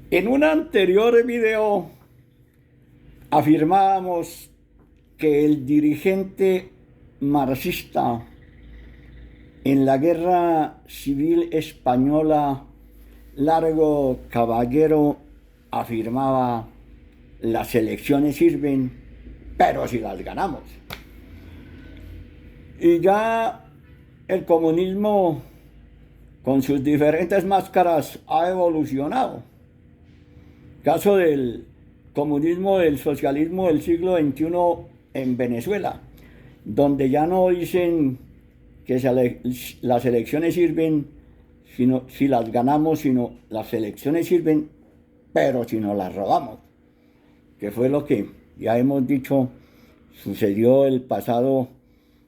En un anterior video afirmábamos que el dirigente marxista en la Guerra Civil Española, Largo Caballero, afirmaba: las elecciones sirven, pero si las ganamos. Y ya el comunismo, con sus diferentes máscaras, ha evolucionado. Caso del comunismo, del socialismo del siglo XXI en Venezuela, donde ya no dicen que las elecciones sirven si las ganamos, sino las elecciones sirven, pero si nos las robamos, que fue lo que ya hemos dicho sucedió el pasado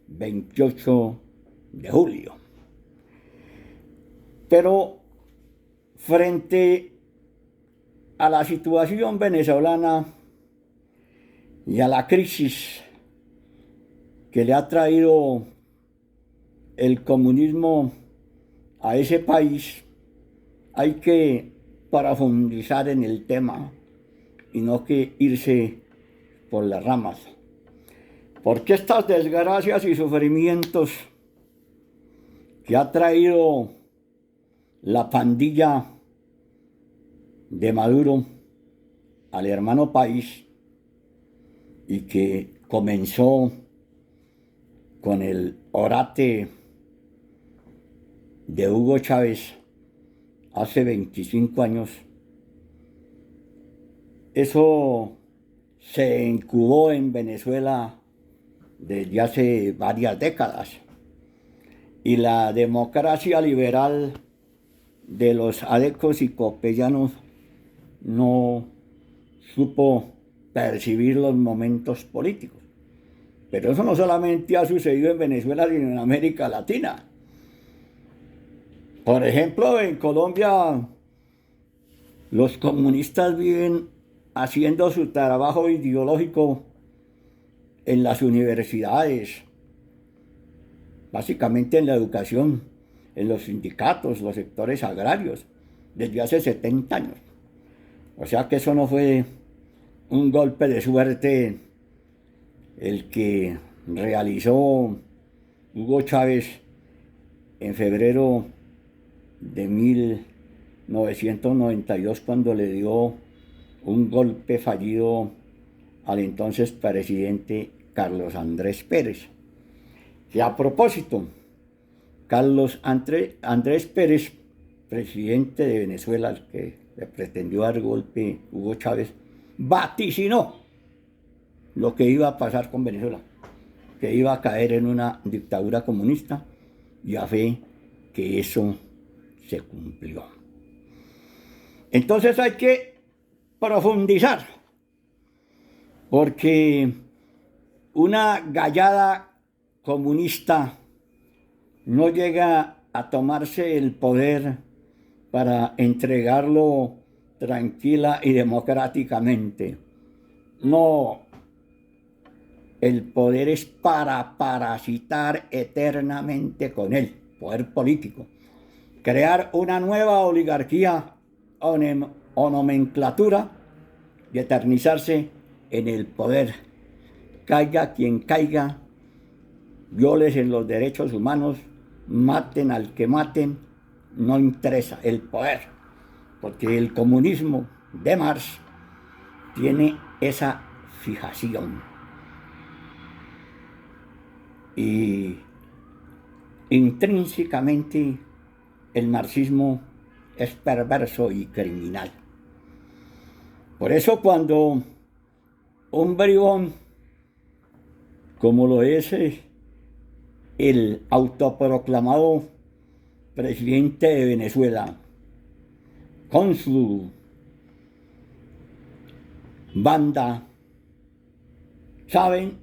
28 de julio. Pero frente a la situación venezolana y a la crisis que le ha traído el comunismo a ese país, hay que profundizar en el tema y no que irse por las ramas. Porque estas desgracias y sufrimientos que ha traído la pandilla de Maduro al hermano país, y que comenzó con el orate de Hugo Chávez hace 25 años, eso se incubó en Venezuela desde hace varias décadas, y la democracia liberal de los adecos y copellanos no supo percibir los momentos políticos. Pero eso no solamente ha sucedido en Venezuela, sino en América Latina. Por ejemplo, en Colombia, los comunistas viven haciendo su trabajo ideológico en las universidades, básicamente en la educación, en los sindicatos, los sectores agrarios, desde hace 70 años. O sea que eso no fue un golpe de suerte el que realizó Hugo Chávez en febrero de 1992, cuando le dio un golpe fallido al entonces presidente Carlos Andrés Pérez. Que a propósito, Carlos Andrés Pérez, presidente de Venezuela, el que le pretendió dar golpe Hugo Chávez, vaticinó lo que iba a pasar con Venezuela, que iba a caer en una dictadura comunista, y a fe que eso se cumplió. Entonces hay que profundizar, porque una gallada comunista no llega a tomarse el poder para entregarlo tranquila y democráticamente. No, el poder es para parasitar eternamente con él, poder político. Crear una nueva oligarquía o nomenclatura y eternizarse en el poder. Caiga quien caiga, violen los derechos humanos, maten al que maten, no interesa el poder, porque el comunismo de Marx tiene esa fijación. Y intrínsecamente el marxismo es perverso y criminal. Por eso cuando un bribón, como lo es el autoproclamado presidente de Venezuela, con su banda, saben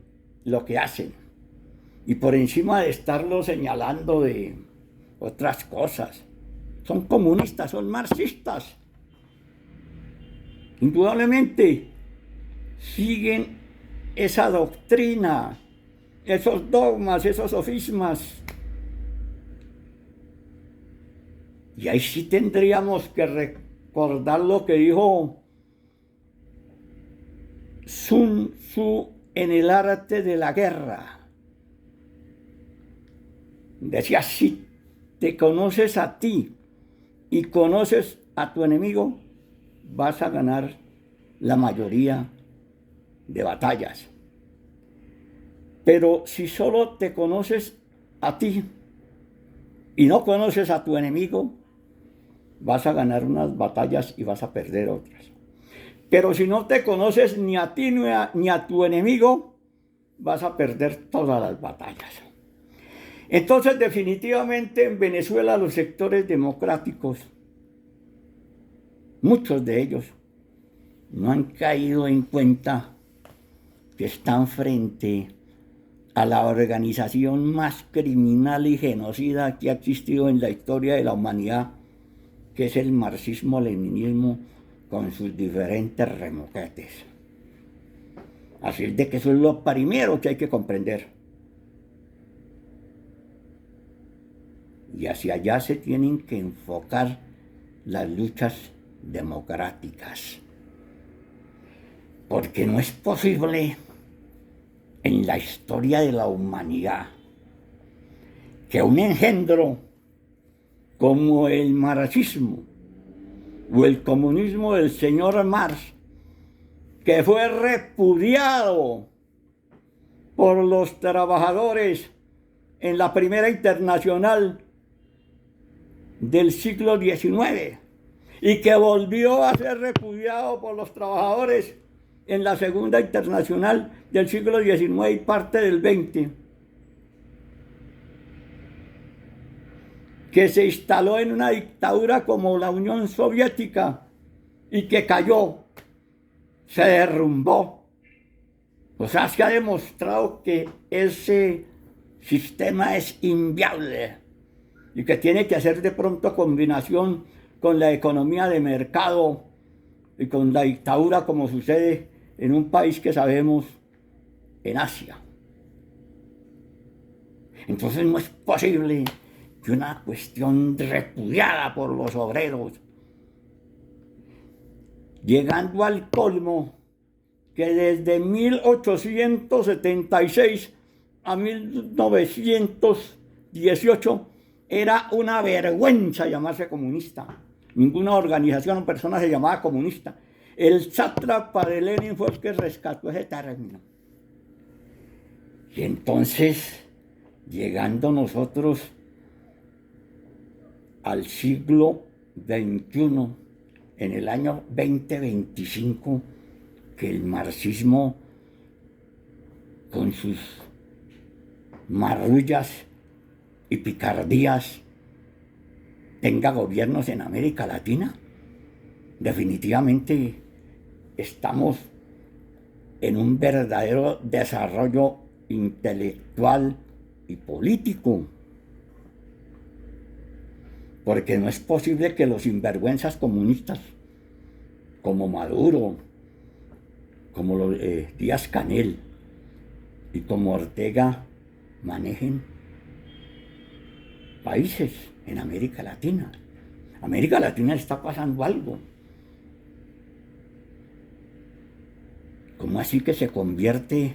lo que hacen, y por encima de estarlo señalando de otras cosas, son comunistas, son marxistas. Indudablemente siguen esa doctrina, esos dogmas, esos sofismas. Y ahí sí tendríamos que recordar lo que dijo Sun Tzu en el arte de la guerra. Decía, si te conoces a ti y conoces a tu enemigo, vas a ganar la mayoría de batallas. Pero si solo te conoces a ti y no conoces a tu enemigo, vas a ganar unas batallas y vas a perder otras. Pero si no te conoces ni a ti ni a tu enemigo, vas a perder todas las batallas. Entonces, definitivamente en Venezuela los sectores democráticos, muchos de ellos, no han caído en cuenta que están frente a la organización más criminal y genocida que ha existido en la historia de la humanidad, que es el marxismo-leninismo con sus diferentes remoquetes. Así es de que eso es lo primero que hay que comprender. Y hacia allá se tienen que enfocar las luchas democráticas. Porque no es posible en la historia de la humanidad que un engendro como el marxismo o el comunismo del señor Marx, que fue repudiado por los trabajadores en la Primera Internacional del siglo XIX y que volvió a ser repudiado por los trabajadores en la Segunda Internacional del siglo XIX y parte del XX, que se instaló en una dictadura como la Unión Soviética y que cayó, se derrumbó. O sea, se ha demostrado que ese sistema es inviable y que tiene que hacer de pronto combinación con la economía de mercado y con la dictadura, como sucede en un país que sabemos, en Asia. Entonces no es posible que una cuestión repudiada por los obreros, llegando al colmo que desde 1876 a 1918 era una vergüenza llamarse comunista. Ninguna organización o persona se llamaba comunista. El sátrapa de Lenin fue el que rescató ese término. Y entonces, llegando nosotros al siglo XXI, en el año 2025, que el marxismo, con sus marrullas y picardías, tenga gobiernos en América Latina, definitivamente estamos en un verdadero desarrollo intelectual y político. Porque no es posible que los sinvergüenzas comunistas, como Maduro, como Díaz Canel y como Ortega, manejen países en América Latina. América Latina está pasando algo. ¿Cómo así que se convierte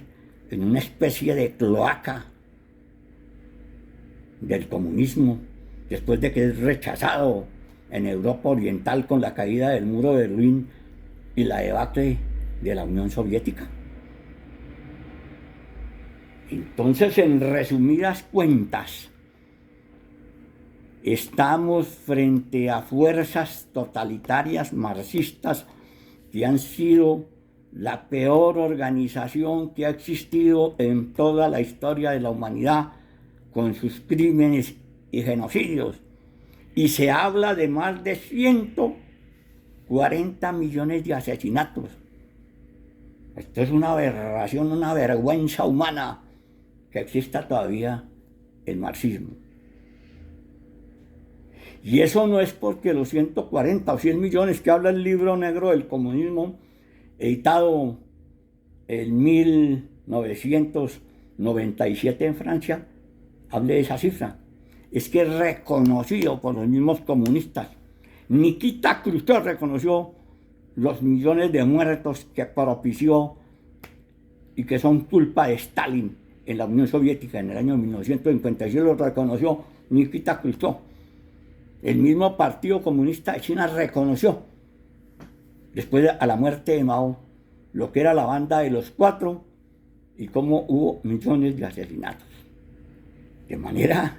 en una especie de cloaca del comunismo después de que es rechazado en Europa Oriental con la caída del muro de Berlín y la debacle de la Unión Soviética? Entonces, en resumidas cuentas, estamos frente a fuerzas totalitarias marxistas que han sido la peor organización que ha existido en toda la historia de la humanidad, con sus crímenes y genocidios. Y se habla de más de 140 millones de asesinatos. Esto es una aberración, una vergüenza humana que exista todavía el marxismo. Y eso no es porque los 140 o 100 millones que habla el libro negro del comunismo, editado en 1997 en Francia, hable de esa cifra. Es que es reconocido por los mismos comunistas Nikita Khrushchev reconoció los millones de muertos que propició y que son culpa de Stalin en la Unión Soviética en el año 1956, lo reconoció Nikita Khrushchev. El mismo Partido Comunista de China reconoció, después a la muerte de Mao, lo que era la banda de los cuatro y cómo hubo millones de asesinatos. De manera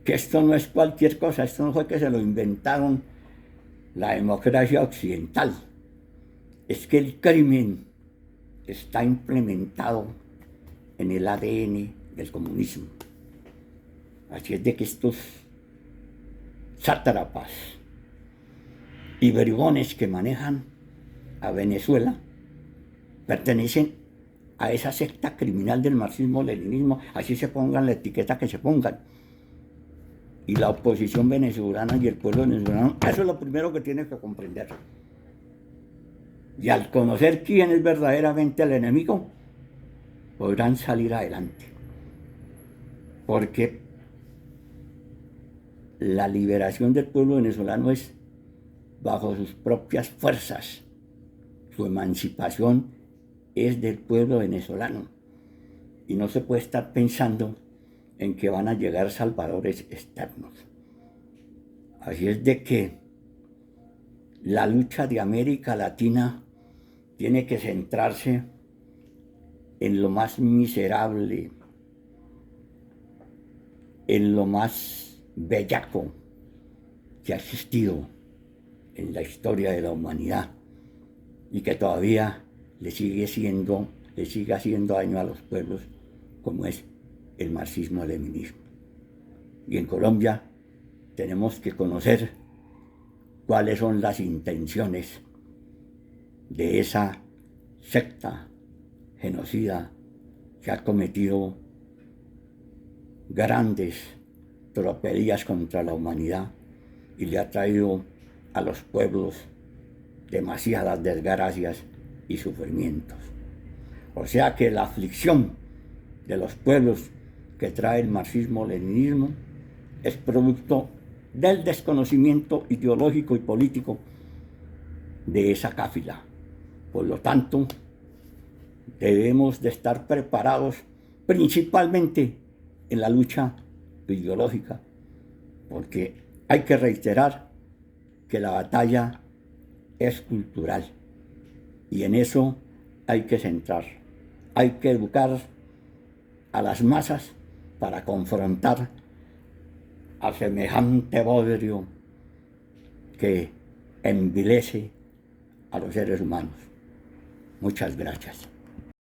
que esto no es cualquier cosa, esto no fue que se lo inventaron la democracia occidental, es que el crimen está implementado en el ADN del comunismo. Así es de que estos sátrapas y bribones que manejan a Venezuela pertenecen a esa secta criminal del marxismo-leninismo, así se pongan la etiqueta que se pongan. Y la oposición venezolana y el pueblo venezolano, eso es lo primero que tiene que comprender. Y al conocer quién es verdaderamente el enemigo, podrán salir adelante. Porque la liberación del pueblo venezolano es bajo sus propias fuerzas. Su emancipación es del pueblo venezolano. Y no se puede estar pensando en que van a llegar salvadores externos. Así es de que la lucha de América Latina tiene que centrarse en lo más miserable, en lo más bellaco que ha existido en la historia de la humanidad y que todavía le sigue haciendo daño a los pueblos, como es el marxismo-leninismo. Y en Colombia tenemos que conocer cuáles son las intenciones de esa secta genocida que ha cometido grandes tropelías contra la humanidad y le ha traído a los pueblos demasiadas desgracias y sufrimientos. O sea que la aflicción de los pueblos que trae el marxismo-leninismo es producto del desconocimiento ideológico y político de esa cáfila. Por lo tanto, debemos de estar preparados principalmente en la lucha ideológica, porque hay que reiterar que la batalla es cultural y en eso hay que centrar, hay que educar a las masas para confrontar a semejante bodrio que envilece a los seres humanos. Muchas gracias.